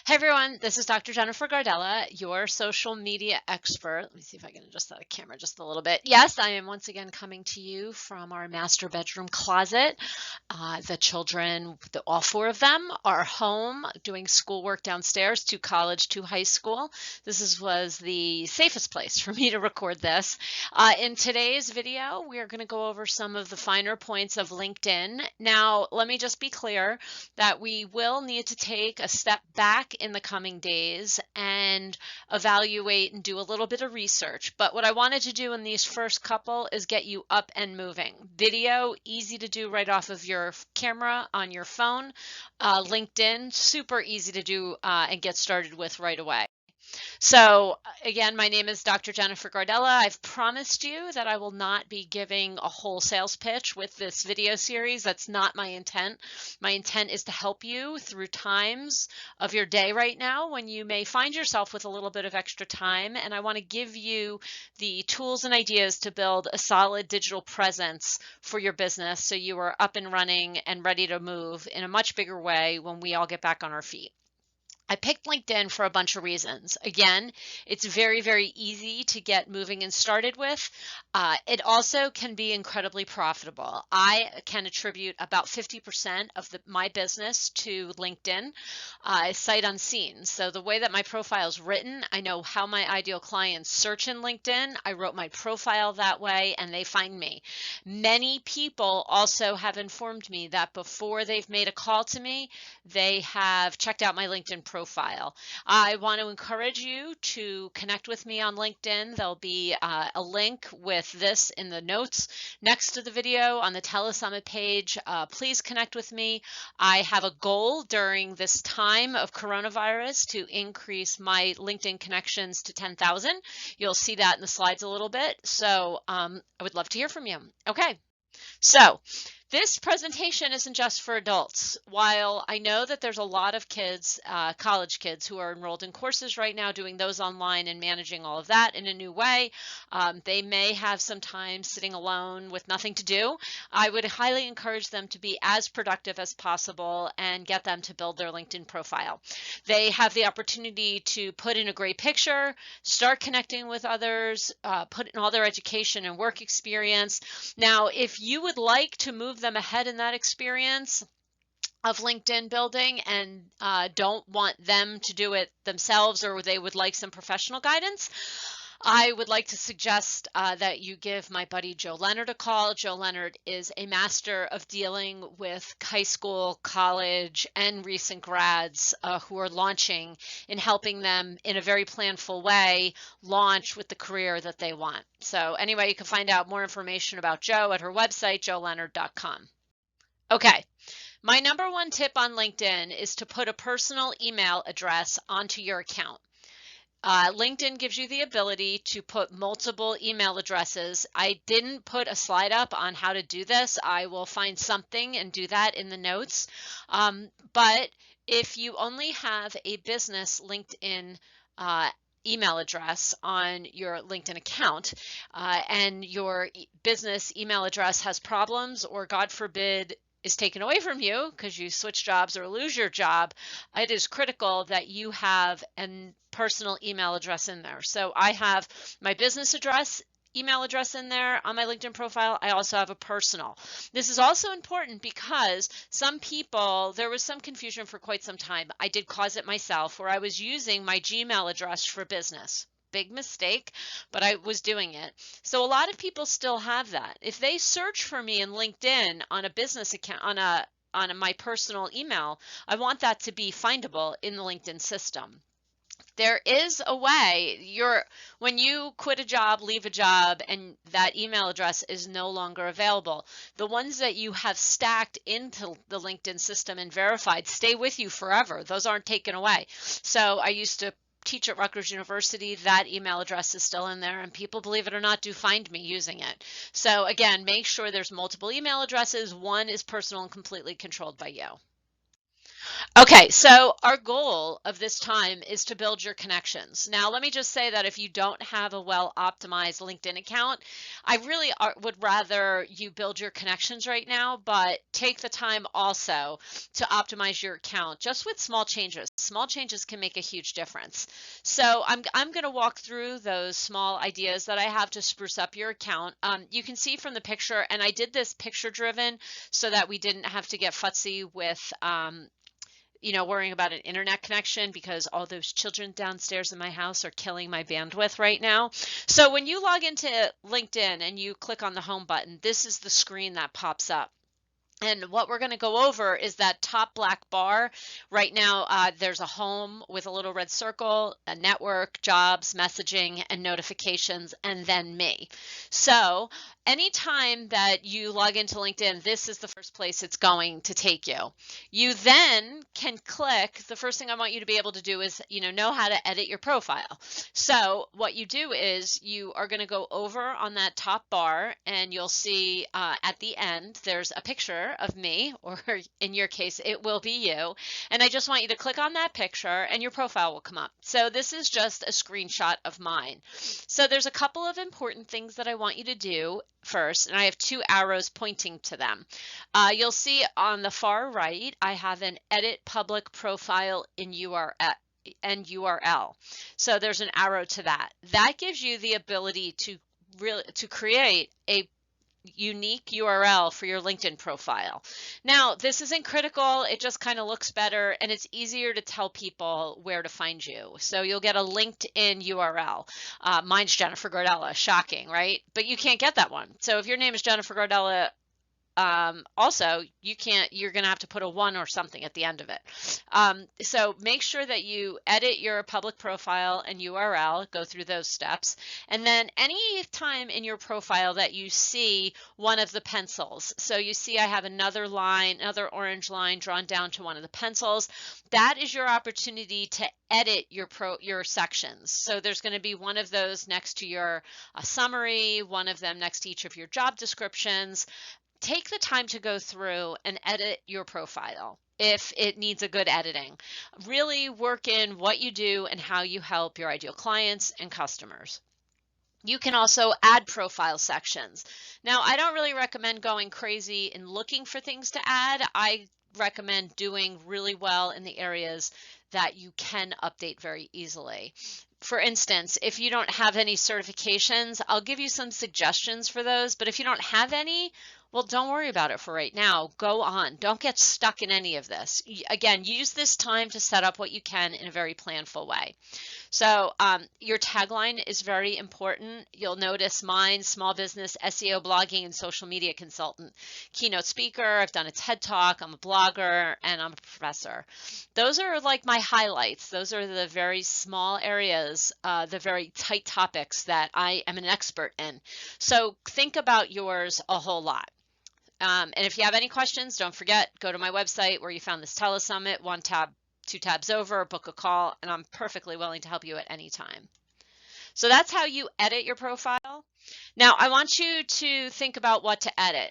Hey everyone, this is Dr. Jennifer Gardella, your social media expert. Let me see if I can adjust that camera just a little bit. Yes, I am once again coming to you from our master bedroom closet. The children, all four of them, are home doing schoolwork downstairs, to college, to high school. Was the safest place for me to record this. In today's video, we are going to go over some of the finer points of LinkedIn. Now, let me just be clear that we will need to take a step back in the coming days and evaluate and do a little bit of research. But what I wanted to do in these first couple is get you up and moving. Video, easy to do right off of your camera on your phone. LinkedIn, super easy to do and get started with right away. So again, my name is Dr. Jennifer Gardella. I've promised you that I will not be giving a whole sales pitch with this video series. That's not my intent. My intent is to help you through times of your day right now when you may find yourself with a little bit of extra time. And I want to give you the tools and ideas to build a solid digital presence for your business so you are up and running and ready to move in a much bigger way when we all get back on our feet. I picked LinkedIn for a bunch of reasons. Again, it's very, very easy to get moving and started with. It also can be incredibly profitable. I can attribute about 50% of my business to LinkedIn, sight unseen. So the way that my profile is written, I know how my ideal clients search in LinkedIn. I wrote my profile that way and they find me. Many people also have informed me that before they've made a call to me, they have checked out my LinkedIn profile. I want to encourage you to connect with me on LinkedIn. There'll be a link with this in the notes next to the video on the Telesummit page. Please connect with me. I have a goal during this time of coronavirus to increase my LinkedIn connections to 10,000. You'll see that in the slides a little bit. So I would love to hear from you. Okay, so this presentation isn't just for adults. While I know that there's a lot of kids, college kids, who are enrolled in courses right now doing those online and managing all of that in a new way, they may have some time sitting alone with nothing to do. I would highly encourage them to be as productive as possible and get them to build their LinkedIn profile. They have the opportunity to put in a great picture, start connecting with others, put in all their education and work experience. Now, if you would like to move them ahead in that experience of LinkedIn building and don't want them to do it themselves, or they would like some professional guidance, I would like to suggest that you give my buddy Joe Leonard a call. Joe Leonard is a master of dealing with high school, college, and recent grads who are launching, and helping them in a very planful way launch with the career that they want. So anyway, you can find out more information about Joe at her website, joeleonard.com. Okay. My number one tip on LinkedIn is to put a personal email address onto your account. LinkedIn gives you the ability to put multiple email addresses. I didn't put a slide up on how to do this. I will find something and do that in the notes. But if you only have a business LinkedIn email address on your LinkedIn account and your business email address has problems, or God forbid is taken away from you because you switch jobs or lose your job, it is critical that you have a personal email address in there. So I have my business address, email address in there on my LinkedIn profile. I also have a personal. This is also important because some people, there was some confusion for quite some time. I did cause it myself, where I was using my Gmail address for business. Big mistake, but I was doing it. So a lot of people still have that. If they search for me in LinkedIn on a business account, on my personal email, I want that to be findable in the LinkedIn system. There is a way, when you quit a job, leave a job, and that email address is no longer available, the ones that you have stacked into the LinkedIn system and verified stay with you forever. Those aren't taken away. So I used to teach at Rutgers University. That email address is still in there, and people, believe it or not, do find me using it. So again, make sure there's multiple email addresses. One is personal and completely controlled by you. Okay, so our goal of this time is to build your connections. Now, let me just say that if you don't have a well-optimized LinkedIn account, I really would rather you build your connections right now, but take the time also to optimize your account just with small changes. Small changes can make a huge difference. So I'm going to walk through those small ideas that I have to spruce up your account. You can see from the picture, and I did this picture driven so that we didn't have to get futzy with worrying about an internet connection because all those children downstairs in my house are killing my bandwidth right now. So when you log into LinkedIn and you click on the home button, this is the screen that pops up. And what we're going to go over is that top black bar. Right now, there's a home with a little red circle, a network, jobs, messaging, and notifications, and then me. So anytime that you log into LinkedIn, this is the first place it's going to take you. You then can click. The first thing I want you to be able to do is, know how to edit your profile. So what you do is you are going to go over on that top bar, and you'll see at the end, there's a picture of me, or in your case, it will be you. And I just want you to click on that picture and your profile will come up. So this is just a screenshot of mine. So there's a couple of important things that I want you to do first, and I have two arrows pointing to them. You'll see on the far right, I have an edit public profile in URL. And URL. So there's an arrow to that. That gives you the ability to create a unique URL for your LinkedIn profile. Now, this isn't critical. It just kind of looks better, and it's easier to tell people where to find you. So you'll get a LinkedIn URL. Mine's Jennifer Gardella. Shocking, right? But you can't get that one. So if your name is Jennifer Gardella, also, you're going to have to put a 1 or something at the end of it. So make sure that you edit your public profile and URL, go through those steps. And then any time in your profile that you see one of the pencils, so you see I have another line, another orange line drawn down to one of the pencils, that is your opportunity to edit your sections. So there's going to be one of those next to your summary, one of them next to each of your job descriptions. Take the time to go through and edit your profile if it needs a good editing. Really work in what you do and how you help your ideal clients and customers. You can also add profile sections. Now, I don't really recommend going crazy and looking for things to add. I recommend doing really well in the areas that you can update very easily. For instance, if you don't have any certifications, I'll give you some suggestions for those, but if you don't have any, well, don't worry about it for right now. Go on. Don't get stuck in any of this. Again, use this time to set up what you can in a very planful way. So your tagline is very important. You'll notice mine, small business, SEO, blogging, and social media consultant. Keynote speaker, I've done a TED Talk, I'm a blogger, and I'm a professor. Those are like my highlights. Those are the very small areas, the very tight topics that I am an expert in. So think about yours a whole lot. And if you have any questions, don't forget, go to my website where you found this Telesummit, 1 tab, 2 tabs over, book a call, and I'm perfectly willing to help you at any time. So that's how you edit your profile. Now, I want you to think about what to edit.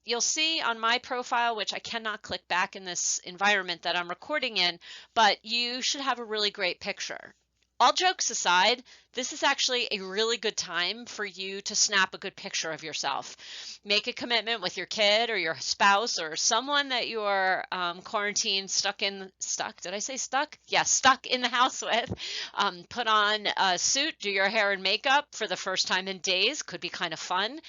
You'll see on my profile, which I cannot click back in this environment that I'm recording in, but you should have a really great picture. All jokes aside, this is actually a really good time for you to snap a good picture of yourself. Make a commitment with your kid or your spouse or someone that you are quarantined, stuck, did I say stuck? Yes, stuck in the house with. Put on a suit, do your hair and makeup for the first time in days, could be kind of fun,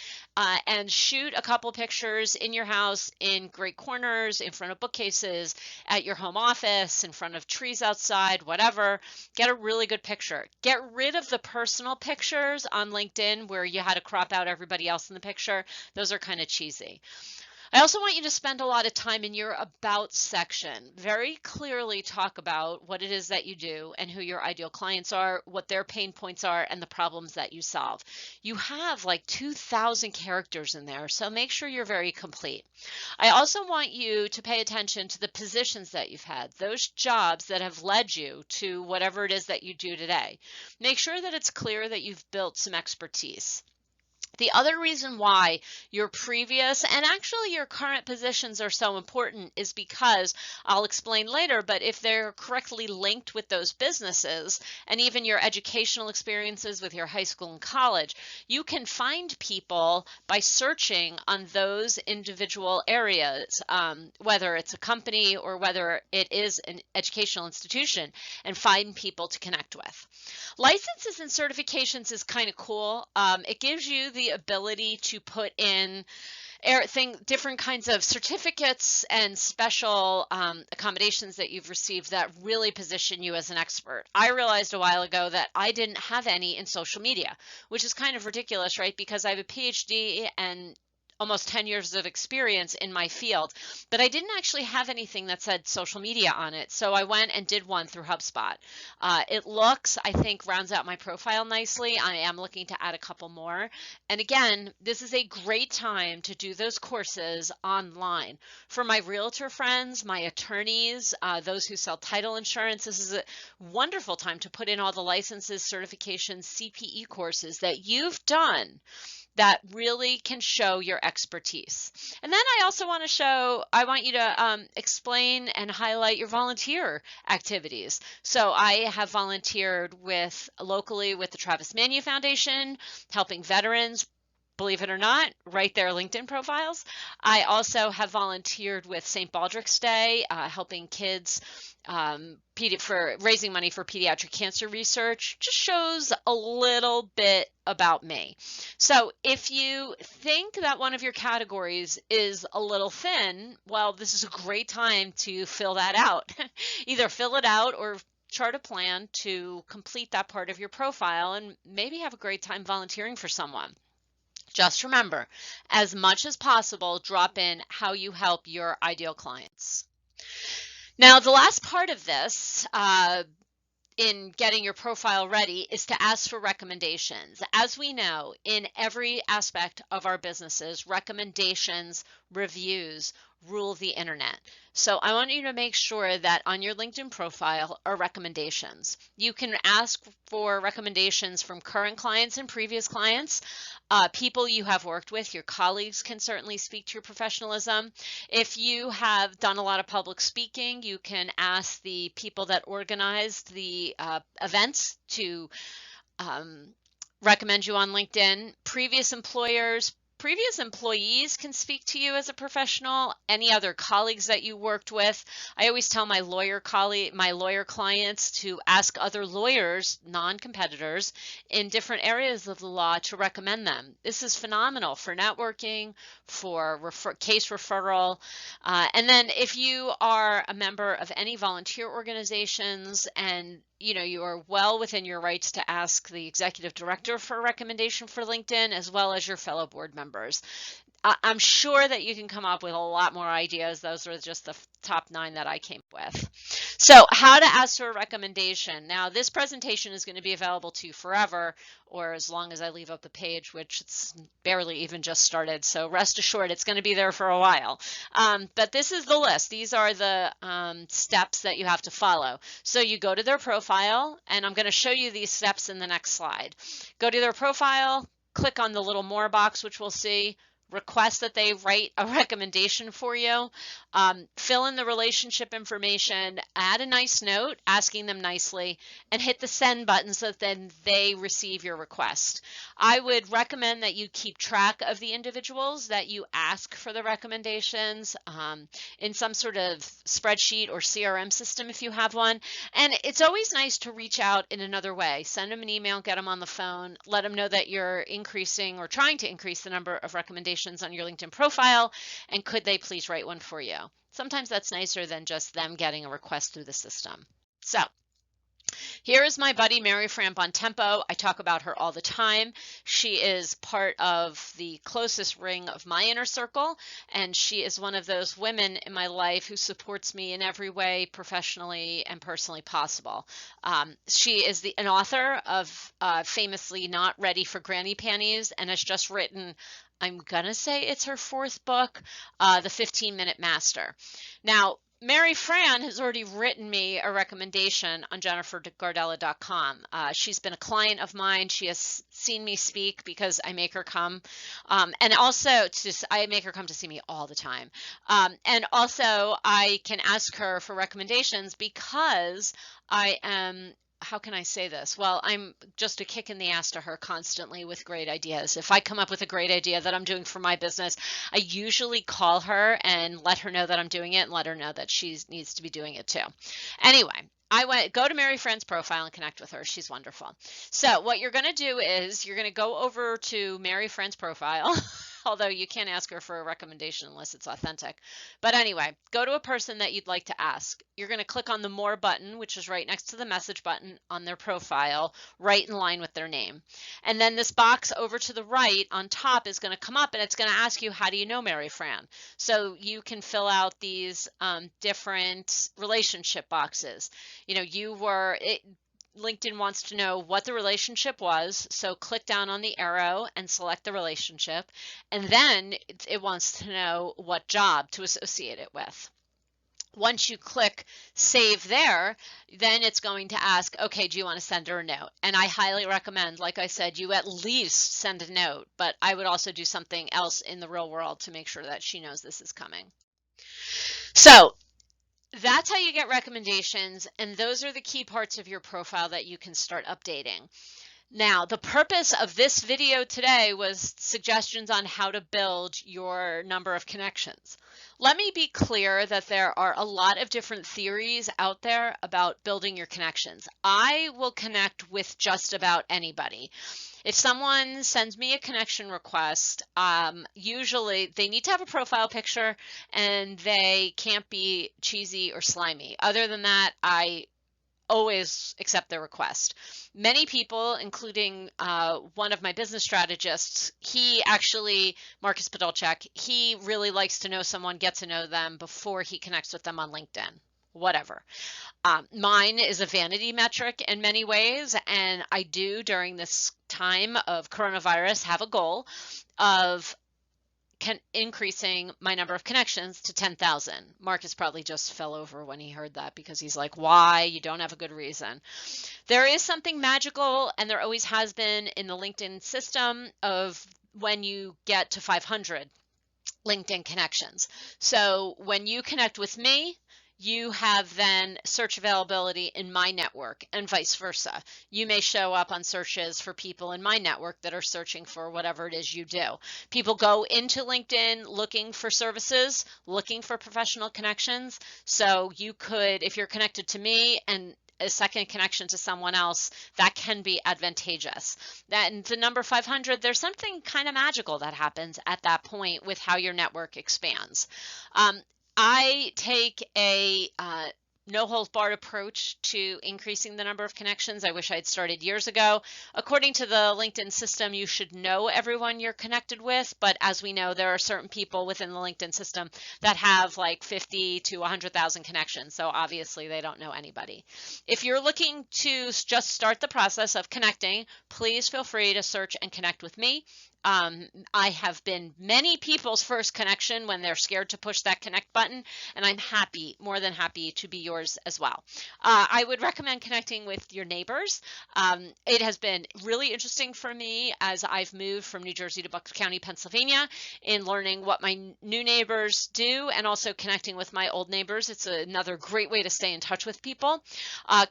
and shoot a couple pictures in your house in great corners, in front of bookcases, at your home office, in front of trees outside, whatever. Get a really good picture. Get rid of the personal pictures on LinkedIn where you had to crop out everybody else in the picture. Those are kind of cheesy. I also want you to spend a lot of time in your About section. Very clearly talk about what it is that you do and who your ideal clients are, what their pain points are, and the problems that you solve. You have like 2,000 characters in there, so make sure you're very complete. I also want you to pay attention to the positions that you've had, those jobs that have led you to whatever it is that you do today. Make sure that it's clear that you've built some expertise. The other reason why your previous and actually your current positions are so important is because I'll explain later, but if they're correctly linked with those businesses and even your educational experiences with your high school and college, you can find people by searching on those individual areas, whether it's a company or whether it is an educational institution, and find people to connect with. Licenses and certifications is kind of cool. It gives you the ability to put in different kinds of certificates and special accommodations that you've received that really position you as an expert. I realized a while ago that I didn't have any in social media, which is kind of ridiculous, right? Because I have a PhD and almost 10 years of experience in my field, but I didn't actually have anything that said social media on it. So I went and did one through HubSpot. It looks, I think, rounds out my profile nicely. I am looking to add a couple more. And again, this is a great time to do those courses online. For my realtor friends, my attorneys, those who sell title insurance, this is a wonderful time to put in all the licenses, certifications, CPE courses that you've done that really can show your expertise. And then I also want you to explain and highlight your volunteer activities. So I have volunteered locally with the Travis Manu Foundation, helping veterans, believe it or not, write their LinkedIn profiles. I also have volunteered with St. Baldrick's Day, helping kids for raising money for pediatric cancer research. Just shows a little bit about me. So if you think that one of your categories is a little thin, well, this is a great time to fill that out. Either fill it out or chart a plan to complete that part of your profile and maybe have a great time volunteering for someone. Just remember, as much as possible, drop in how you help your ideal clients. Now, the last part of this in getting your profile ready is to ask for recommendations. As we know, in every aspect of our businesses, recommendations, reviews rule the internet. So I want you to make sure that on your LinkedIn profile are recommendations. You can ask for recommendations from current clients and previous clients, people you have worked with. Your colleagues can certainly speak to your professionalism. If you have done a lot of public speaking, you can ask the people that organized the events to recommend you on LinkedIn. Previous employees can speak to you as a professional, any other colleagues that you worked with. I always tell my lawyer clients to ask other lawyers, non-competitors, in different areas of the law to recommend them. This is phenomenal for networking, for case referral. And then if you are a member of any volunteer organizations and you are well within your rights to ask the executive director for a recommendation for LinkedIn, as well as your fellow board members. I'm sure that you can come up with a lot more ideas. Those are just the top 9 that I came up with. So how to ask for a recommendation. Now, this presentation is going to be available to you forever, or as long as I leave up the page, which it's barely even just started. So rest assured, it's going to be there for a while. But this is the list. These are the steps that you have to follow. So you go to their profile, and I'm going to show you these steps in the next slide. Go to their profile, click on the little more box, which we'll see. Request that they write a recommendation for you, fill in the relationship information, add a nice note asking them nicely, and hit the send button so that then they receive your request. I would recommend that you keep track of the individuals that you ask for the recommendations in some sort of spreadsheet or CRM system if you have one. And it's always nice to reach out in another way. Send them an email, get them on the phone, let them know that you're increasing or trying to increase the number of recommendations on your LinkedIn profile, and could they please write one for you? Sometimes that's nicer than just them getting a request through the system. So here is my buddy Mary Fran Bontempo. I talk about her all the time. She is part of the closest ring of my inner circle, and she is one of those women in my life who supports me in every way, professionally and personally possible. She is an author of famously Not Ready for Granny Panties, and has just written, I'm going to say it's her 4th book, The 15-Minute Master. Now, Mary Fran has already written me a recommendation on jennifergardella.com. She's been a client of mine. She has seen me speak because I make her come. And also, I make her come to see me all the time. And also, I can ask her for recommendations because I am, how can I say this? Well, I'm just a kick in the ass to her constantly with great ideas. If I come up with a great idea that I'm doing for my business, I usually call her and let her know that I'm doing it and let her know that she needs to be doing it too. Anyway, go to Mary Fran's profile and connect with her. She's wonderful. So what you're going to do is you're going to go over to Mary Fran's profile, although you can't ask her for a recommendation unless it's authentic. But anyway, go to a person that you'd like to ask. You're going to click on the More button, which is right next to the message button on their profile, right in line with their name. And then this box over to the right on top is going to come up and it's going to ask you, how do you know Mary Fran? So you can fill out these different relationship boxes. You know, LinkedIn wants to know what the relationship was, so click down on the arrow and select the relationship, and then it wants to know what job to associate it with. Once you click save there, then it's going to ask, okay, do you want to send her a note? And I highly recommend, like I said, you at least send a note, but I would also do something else in the real world to make sure that she knows this is coming. So that's how you get recommendations, and those are the key parts of your profile that you can start updating. Now, the purpose of this video today was suggestions on how to build your number of connections. Let me be clear that there are a lot of different theories out there about building your connections. I will connect with just about anybody. If someone sends me a connection request, usually they need to have a profile picture and they can't be cheesy or slimy. Other than that, I always accept their request. Many people, including one of my business strategists, Marcus Podolchak, he really likes to know someone, get to know them before he connects with them on LinkedIn. Whatever. Mine is a vanity metric in many ways, and I do during this time of coronavirus have a goal of increasing my number of connections to 10,000. Marcus probably just fell over when he heard that because he's like, why? You don't have a good reason. There is something magical, and there always has been in the LinkedIn system of when you get to 500 LinkedIn connections. So when you connect with me, you have then search availability in my network and vice versa. You may show up on searches for people in my network that are searching for whatever it is you do. People go into LinkedIn looking for services, looking for professional connections. So you could, if you're connected to me and a second connection to someone else, that can be advantageous. And the number 500, there's something kind of magical that happens at that point with how your network expands. I take a no holds barred approach to increasing the number of connections. I wish I'd started years ago. According to the LinkedIn system, you should know everyone you're connected with, but as we know, there are certain people within the LinkedIn system that have like 50 to 100,000 connections, so obviously they don't know anybody. If you're looking to just start the process of connecting, please feel free to search and connect with me. I have been many people's first connection when they're scared to push that connect button, and I'm happy, more than happy to be yours as well. I would recommend connecting with your neighbors. It has been really interesting for me as I've moved from New Jersey to Bucks County, Pennsylvania, in learning what my new neighbors do and also connecting with my old neighbors. It's another great way to stay in touch with people.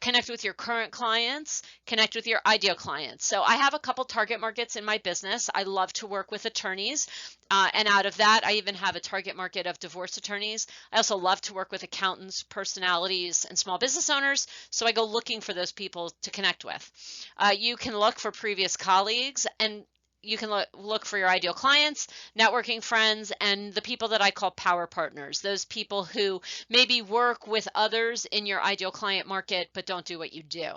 Connect with your current clients, connect with your ideal clients. So I have a couple target markets in my business. I love to work with attorneys, and out of that, I even have a target market of divorce attorneys. I also love to work with accountants, personalities, and small business owners, so I go looking for those people to connect with. You can look for previous colleagues, and you can look for your ideal clients, networking friends, and the people that I call power partners, those people who maybe work with others in your ideal client market but don't do what you do.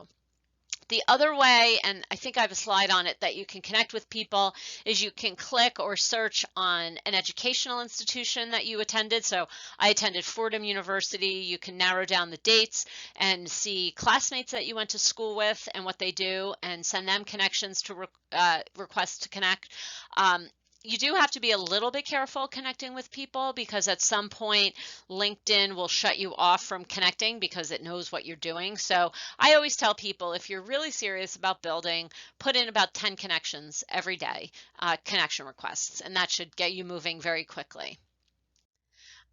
The other way, and I think I have a slide on it, that you can connect with people is you can click or search on an educational institution that you attended. So I attended Fordham University. You can narrow down the dates and see classmates that you went to school with and what they do and send them connections to request to connect. you do have to be a little bit careful connecting with people, because at some point LinkedIn will shut you off from connecting because it knows what you're doing. So I always tell people, if you're really serious about building, put in about 10 connections every day, connection requests, and that should get you moving very quickly.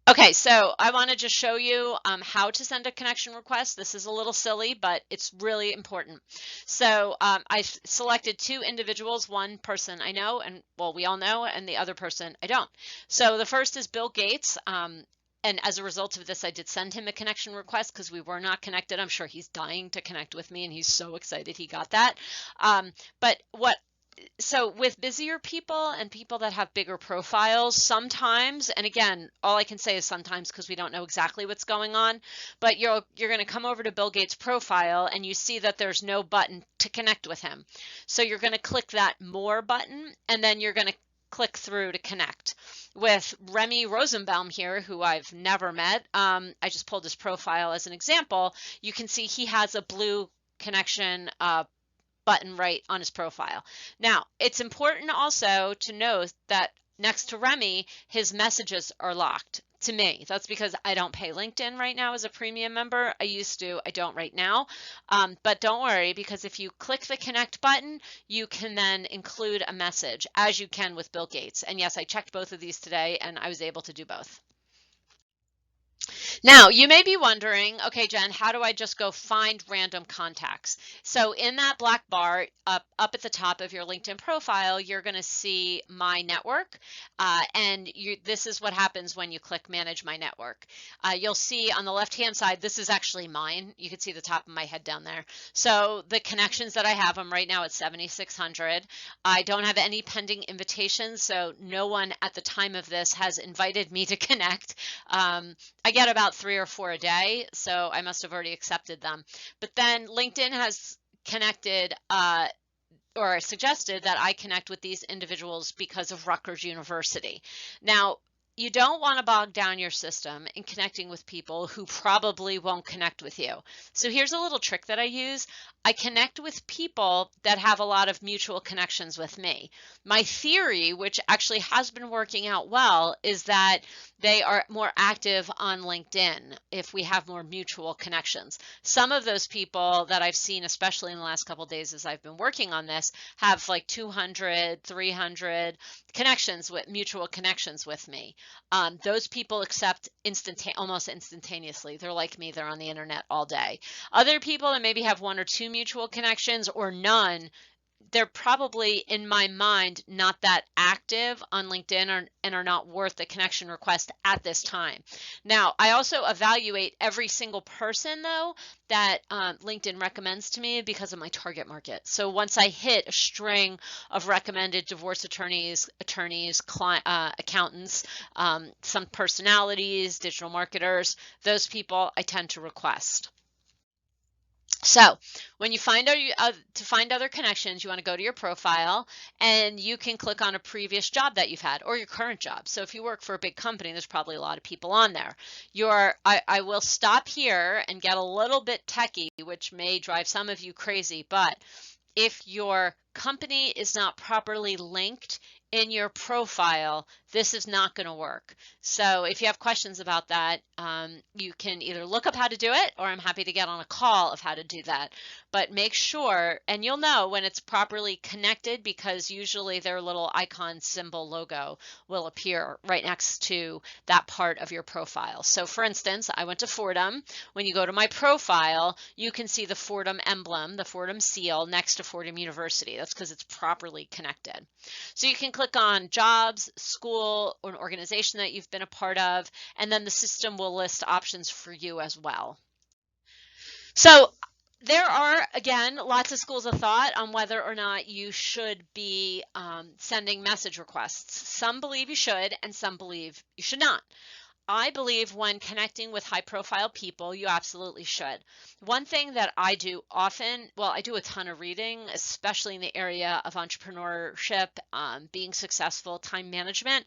Okay, so I want to just show you how to send a connection request. This is a little silly, but it's really important. So I selected two individuals, one person I know, and well, we all know, and the other person I don't. So the first is Bill Gates. And as a result of this, I did send him a connection request because we were not connected. I'm sure he's dying to connect with me, and he's so excited he got that. So with busier people and people that have bigger profiles, sometimes, and again, all I can say is sometimes because we don't know exactly what's going on, but you're going to come over to Bill Gates' profile and you see that there's no button to connect with him. So you're going to click that more button, and then you're going to click through to connect. With Remy Rosenbaum here, who I've never met, I just pulled his profile as an example. You can see he has a blue connection button right on his profile. Now, it's important also to note that next to Remy, his messages are locked to me. That's because I don't pay LinkedIn right now as a premium member. I used to, I don't right now. But don't worry, because if you click the connect button, you can then include a message, as you can with Bill Gates. And yes, I checked both of these today and I was able to do both. Now, you may be wondering, okay, Jen, how do I just go find random contacts? So in that black bar up at the top of your LinkedIn profile, you're going to see My Network. And this is what happens when you click Manage My Network. You'll see on the left-hand side, this is actually mine. You can see the top of my head down there. So the connections that I have, I'm right now at 7,600. I don't have any pending invitations, so no one at the time of this has invited me to connect. I get about 3 or 4 a day, so I must have already accepted them. But then LinkedIn has connected or suggested that I connect with these individuals because of Rutgers University. Now, you don't want to bog down your system in connecting with people who probably won't connect with you. So here's a little trick that I use. I connect with people that have a lot of mutual connections with me. My theory, which actually has been working out well, is that they are more active on LinkedIn if we have more mutual connections. Some of those people that I've seen, especially in the last couple of days as I've been working on this, have like 200, 300 connections with mutual connections with me. Those people accept almost instantaneously. They're like me, they're on the internet all day. Other people that maybe have 1 or 2 mutual connections or none, they're probably, in my mind, not that active on LinkedIn and are not worth the connection request at this time. Now, I also evaluate every single person, though, that LinkedIn recommends to me because of my target market. So once I hit a string of recommended divorce attorneys, accountants, some personalities, digital marketers, those people I tend to request. So when you find to find other connections, you want to go to your profile and you can click on a previous job that you've had or your current job. So if you work for a big company, there's probably a lot of people on there. I will stop here and get a little bit techie, which may drive some of you crazy, but if your company is not properly linked in your profile, this is not going to work. So if you have questions about that, you can either look up how to do it, or I'm happy to get on a call of how to do that. But make sure, and you'll know when it's properly connected, because usually their little icon symbol logo will appear right next to that part of your profile. So for instance, I went to Fordham. When you go to my profile, you can see the Fordham emblem, the Fordham seal next to Fordham University. That's because it's properly connected. So you can click on jobs, school, or an organization that you've been a part of, and then the system will list options for you as well. So there are, again, lots of schools of thought on whether or not you should be sending message requests. Some believe you should, and some believe you should not. I believe when connecting with high-profile people, you absolutely should. One thing that I do often, well, I do a ton of reading, especially in the area of entrepreneurship, being successful, time management,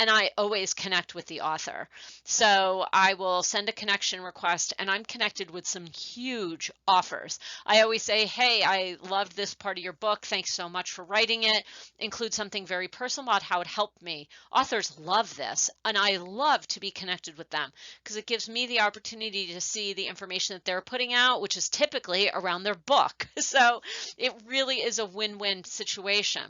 and I always connect with the author. So I will send a connection request, and I'm connected with some huge offers. I always say, hey, I loved this part of your book. Thanks so much for writing it. Include something very personal about how it helped me. Authors love this, and I love to be connected with them because it gives me the opportunity to see the information that they're putting out, which is typically around their book. So it really is a win-win situation.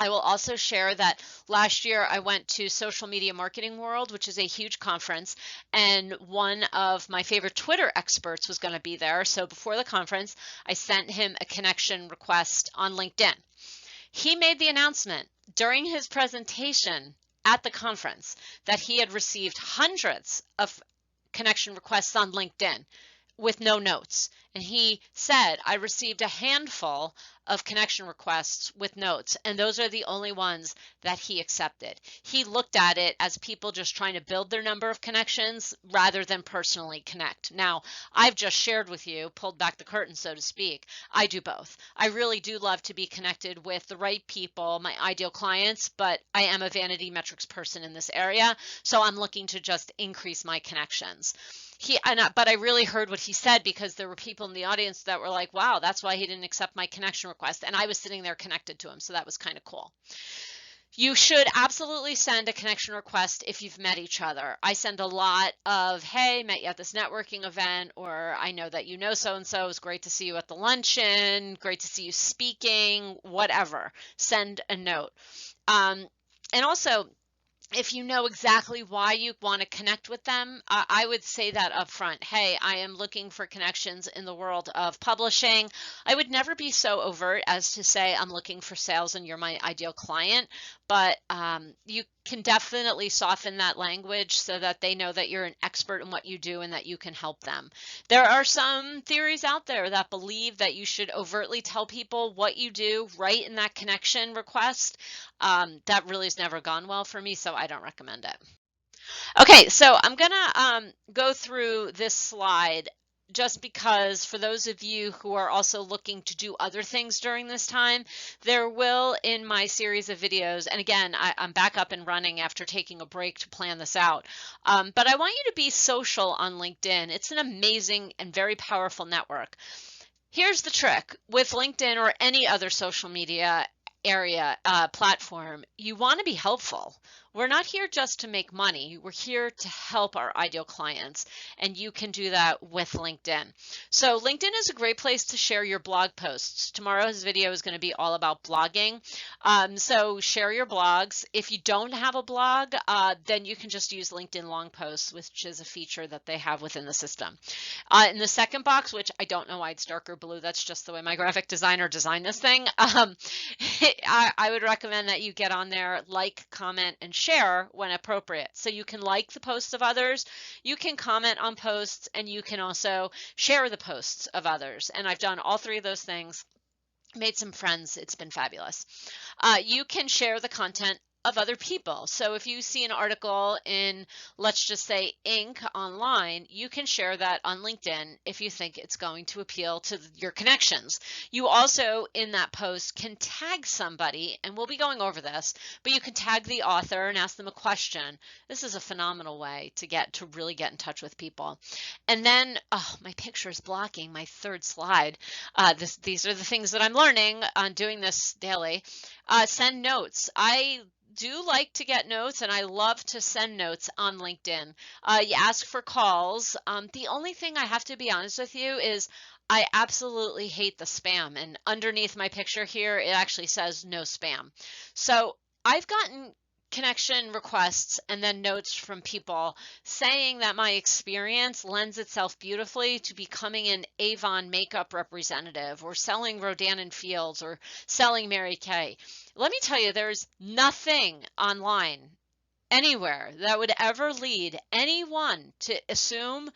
I will also share that last year I went to Social Media Marketing World, which is a huge conference, and one of my favorite Twitter experts was going to be there. So before the conference, I sent him a connection request on LinkedIn. He made the announcement during his presentation at the conference that he had received hundreds of connection requests on LinkedIn with no notes. And he said, I received a handful of connection requests with notes, and those are the only ones that he accepted. He looked at it as people just trying to build their number of connections rather than personally connect. Now, I've just shared with you, pulled back the curtain, so to speak. I do both. I really do love to be connected with the right people, my ideal clients, but I am a vanity metrics person in this area, so I'm looking to just increase my connections. But I really heard what he said, because there were people in the audience that were like, wow, that's why he didn't accept my connection request. And I was sitting there connected to him. So that was kind of cool. You should absolutely send a connection request if you've met each other. I send a lot of, hey, met you at this networking event, or I know that you know so-and-so. It was great to see you at the luncheon, great to see you speaking, whatever. Send a note. And also, if you know exactly why you want to connect with them, I would say that up front. Hey, I am looking for connections in the world of publishing. I would never be so overt as to say I'm looking for sales and you're my ideal client, but you can definitely soften that language so that they know that you're an expert in what you do and that you can help them. There are some theories out there that believe that you should overtly tell people what you do right in that connection request. That really has never gone well for me, so I don't recommend it. Okay, so I'm gonna go through this slide just because for those of you who are also looking to do other things during this time, there will, in my series of videos, and again, I'm back up and running after taking a break to plan this out, but I want you to be social on LinkedIn. It's an amazing and very powerful network. Here's the trick with LinkedIn or any other social media platform. You want to be helpful. We're not here just to make money. We're here to help our ideal clients, and you can do that with LinkedIn. So LinkedIn is a great place to share your blog posts. Tomorrow's video is going to be all about blogging. So share your blogs. If you don't have a blog, then you can just use LinkedIn long posts, which is a feature that they have within the system. In the second box, which I don't know why it's darker blue, that's just the way my graphic designer designed this thing. I would recommend that you get on there, like, comment, and share when appropriate. So you can like the posts of others, you can comment on posts, and you can also share the posts of others. And I've done all three of those things, made some friends. It's been fabulous. You can share the content of other people. So if you see an article in, let's just say, Inc. online, you can share that on LinkedIn if you think it's going to appeal to your connections. You also, in that post, can tag somebody, and we'll be going over this, but you can tag the author and ask them a question. This is a phenomenal way to really get in touch with people. And then, oh, my picture is blocking my third slide. These are the things that I'm learning on doing this daily. Send notes. I do like to get notes, and I love to send notes on LinkedIn. You ask for calls. The only thing I have to be honest with you is I absolutely hate the spam, and underneath my picture here, it actually says no spam. So I've gotten connection requests and then notes from people saying that my experience lends itself beautifully to becoming an Avon makeup representative or selling Rodan and Fields or selling Mary Kay. Let me tell you, there's nothing online anywhere that would ever lead anyone to assume,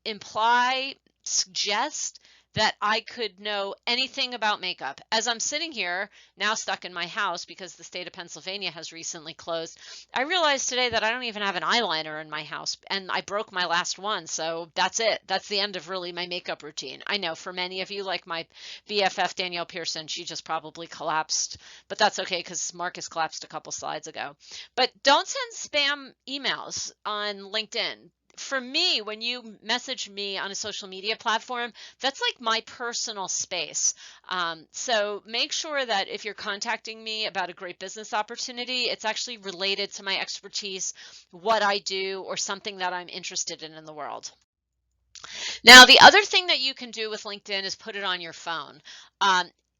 imply, suggest that I could know anything about makeup. As I'm sitting here now stuck in my house because the state of Pennsylvania has recently closed, I realized today that I don't even have an eyeliner in my house, and I broke my last one. So that's it. That's the end of really my makeup routine. I know for many of you, like my BFF Danielle Pearson, she just probably collapsed, but that's okay because Marcus collapsed a couple slides ago. But don't send spam emails on LinkedIn. For me, when you message me on a social media platform, that's like my personal space. So make sure that if you're contacting me about a great business opportunity, it's actually related to my expertise, what I do, or something that I'm interested in the world. Now, the other thing that you can do with LinkedIn is put it on your phone.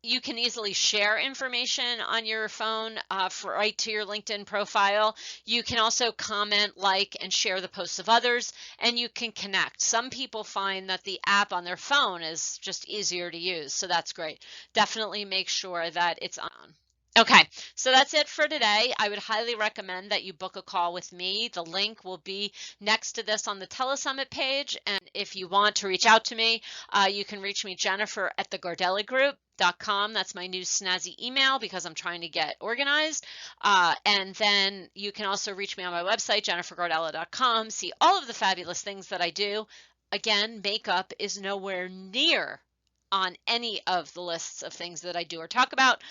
You can easily share information on your phone right to your LinkedIn profile. You can also comment, like, and share the posts of others, and you can connect. Some people find that the app on their phone is just easier to use, so that's great. Definitely make sure that it's on. Okay, so that's it for today. I would highly recommend that you book a call with me. The link will be next to this on the Telesummit page. And if you want to reach out to me, you can reach me, Jennifer at thegardelagroup.com. That's my new snazzy email because I'm trying to get organized. And then you can also reach me on my website, jennifergardella.com, see all of the fabulous things that I do. Again, makeup is nowhere near on any of the lists of things that I do or talk about.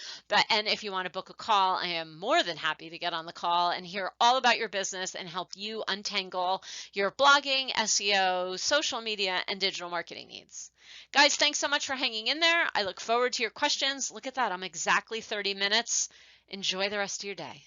And if you want to book a call, I am more than happy to get on the call and hear all about your business and help you untangle your blogging, SEO, social media, and digital marketing needs. Guys, thanks so much for hanging in there. I look forward to your questions. Look at that. I'm exactly 30 minutes. Enjoy the rest of your day.